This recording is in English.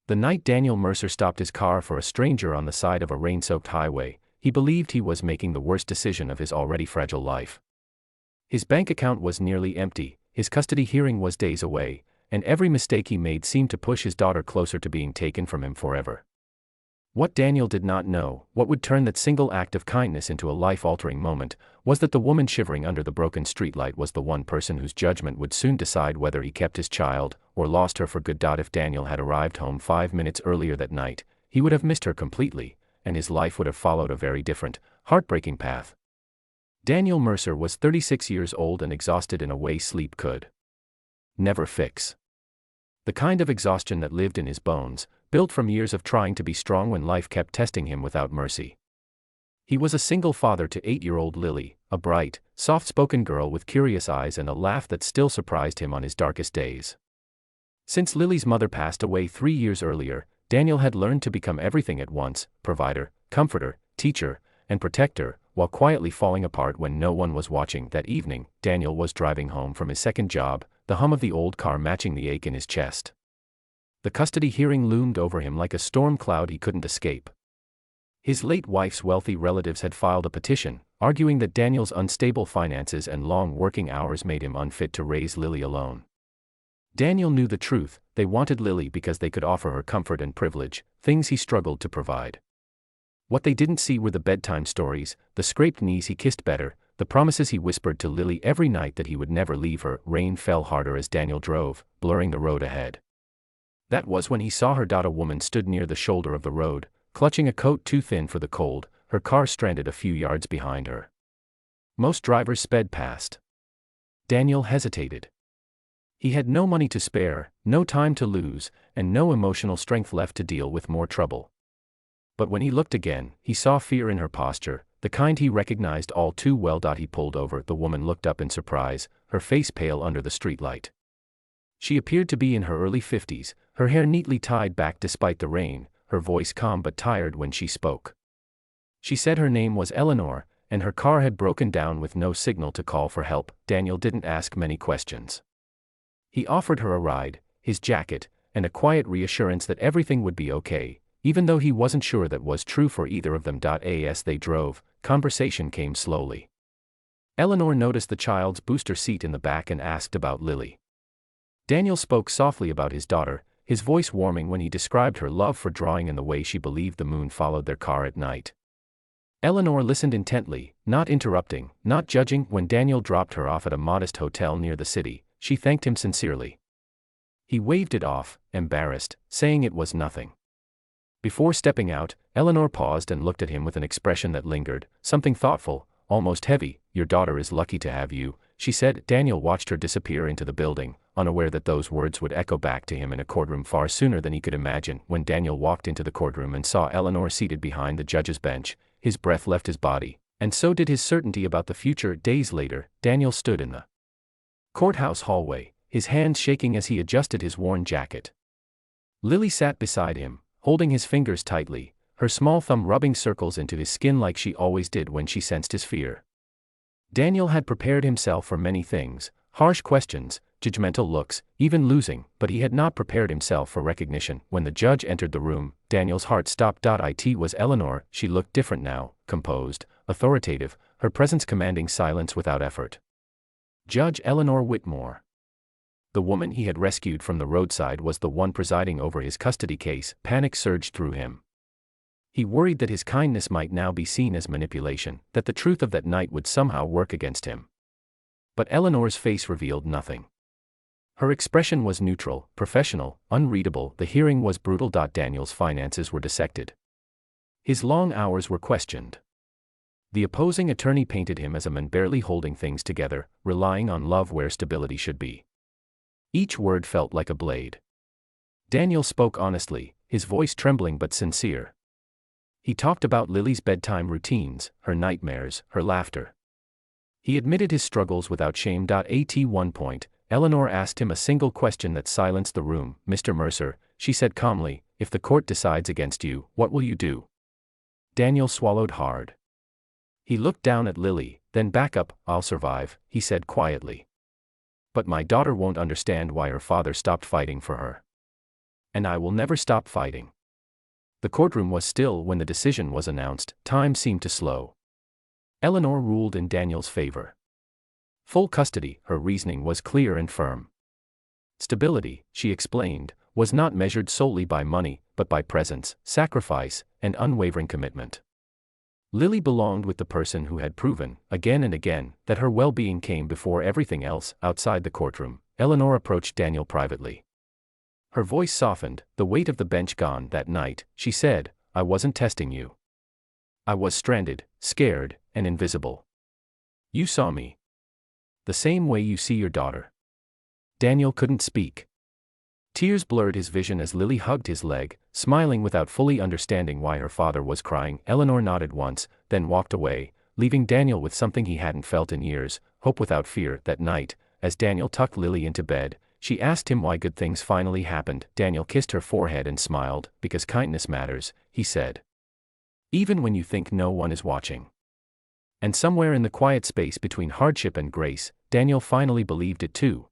The night Daniel Mercer stopped his car for a stranger on the side of a rain-soaked highway, he believed he was making the worst decision of his already fragile life. His bank account was nearly empty, his custody hearing was days away, and every mistake he made seemed to push his daughter closer to being taken from him forever. What Daniel did not know, what would turn that single act of kindness into a life-altering moment, was that the woman shivering under the broken streetlight was the one person whose judgment would soon decide whether he kept his child or lost her for good. If Daniel had arrived home 5 minutes earlier that night, he would have missed her completely, and his life would have followed a very different, heartbreaking path. Daniel Mercer was 36 years old and exhausted in a way sleep could never fix. The kind of exhaustion that lived in his bones, built from years of trying to be strong when life kept testing him without mercy. He was a single father to 8-year-old Lily, a bright, soft-spoken girl with curious eyes and a laugh that still surprised him on his darkest days. Since Lily's mother passed away 3 years earlier, Daniel had learned to become everything at once: provider, comforter, teacher, and protector, while quietly falling apart when no one was watching. That evening, Daniel was driving home from his second job, the hum of the old car matching the ache in his chest. The custody hearing loomed over him like a storm cloud he couldn't escape. His late wife's wealthy relatives had filed a petition, arguing that Daniel's unstable finances and long working hours made him unfit to raise Lily alone. Daniel knew the truth: they wanted Lily because they could offer her comfort and privilege, things he struggled to provide. What they didn't see were the bedtime stories, the scraped knees he kissed better, the promises he whispered to Lily every night that he would never leave her. Rain fell harder as Daniel drove, blurring the road ahead. That was when he saw her. A woman stood near the shoulder of the road, clutching a coat too thin for the cold, her car stranded a few yards behind her. Most drivers sped past. Daniel hesitated. He had no money to spare, no time to lose, and no emotional strength left to deal with more trouble. But when he looked again, he saw fear in her posture, the kind he recognized all too well. He pulled over. The woman looked up in surprise, her face pale under the streetlight. She appeared to be in her early 50s, her hair neatly tied back despite the rain, her voice calm but tired when she spoke. She said her name was Eleanor, and her car had broken down with no signal to call for help. Daniel didn't ask many questions. He offered her a ride, his jacket, and a quiet reassurance that everything would be okay, even though he wasn't sure that was true for either of them. As they drove, conversation came slowly. Eleanor noticed the child's booster seat in the back and asked about Lily. Daniel spoke softly about his daughter, his voice warming when he described her love for drawing and the way she believed the moon followed their car at night. Eleanor listened intently, not interrupting, not judging. When Daniel dropped her off at a modest hotel near the city, she thanked him sincerely. He waved it off, embarrassed, saying it was nothing. Before stepping out, Eleanor paused and looked at him with an expression that lingered, something thoughtful, almost heavy. "Your daughter is lucky to have you," she said. Daniel watched her disappear into the building, unaware that those words would echo back to him in a courtroom far sooner than he could imagine. When Daniel walked into the courtroom and saw Eleanor seated behind the judge's bench, his breath left his body, and so did his certainty about the future. Days later, Daniel stood in the courthouse hallway, his hands shaking as he adjusted his worn jacket. Lily sat beside him, holding his fingers tightly, her small thumb rubbing circles into his skin like she always did when she sensed his fear. Daniel had prepared himself for many things: harsh questions, judgmental looks, even losing, but he had not prepared himself for recognition. When the judge entered the room, Daniel's heart stopped. It was Eleanor. She looked different now, composed, authoritative, her presence commanding silence without effort. Judge Eleanor Whitmore. The woman he had rescued from the roadside was the one presiding over his custody case. Panic surged through him. He worried that his kindness might now be seen as manipulation, that the truth of that night would somehow work against him. But Eleanor's face revealed nothing. Her expression was neutral, professional, unreadable. The hearing was brutal. Daniel's finances were dissected. His long hours were questioned. The opposing attorney painted him as a man barely holding things together, relying on love where stability should be. Each word felt like a blade. Daniel spoke honestly, his voice trembling but sincere. He talked about Lily's bedtime routines, her nightmares, her laughter. He admitted his struggles without shame. At one point, Eleanor asked him a single question that silenced the room. "Mr. Mercer," she said calmly, "if the court decides against you, what will you do?" Daniel swallowed hard. He looked down at Lily, then back up. "I'll survive," he said quietly. "But my daughter won't understand why her father stopped fighting for her." And I will never stop fighting. The courtroom was still when the decision was announced. Time seemed to slow. Eleanor ruled in Daniel's favor. Full custody, her reasoning was clear and firm. Stability, she explained, was not measured solely by money, but by presence, sacrifice, and unwavering commitment. Lily belonged with the person who had proven, again and again, that her well-being came before everything else. Outside the courtroom, Eleanor approached Daniel privately. Her voice softened, the weight of the bench gone. That night, she said, I wasn't testing you. I was stranded, scared, and invisible. You saw me. The same way you see your daughter. Daniel couldn't speak. Tears blurred his vision as Lily hugged his leg, smiling without fully understanding why her father was crying. Eleanor nodded once, then walked away, leaving Daniel with something he hadn't felt in years, hope without fear. That night, as Daniel tucked Lily into bed, she asked him why good things finally happened. Daniel kissed her forehead and smiled. Because kindness matters, he said. Even when you think no one is watching. And somewhere in the quiet space between hardship and grace, Daniel finally believed it too.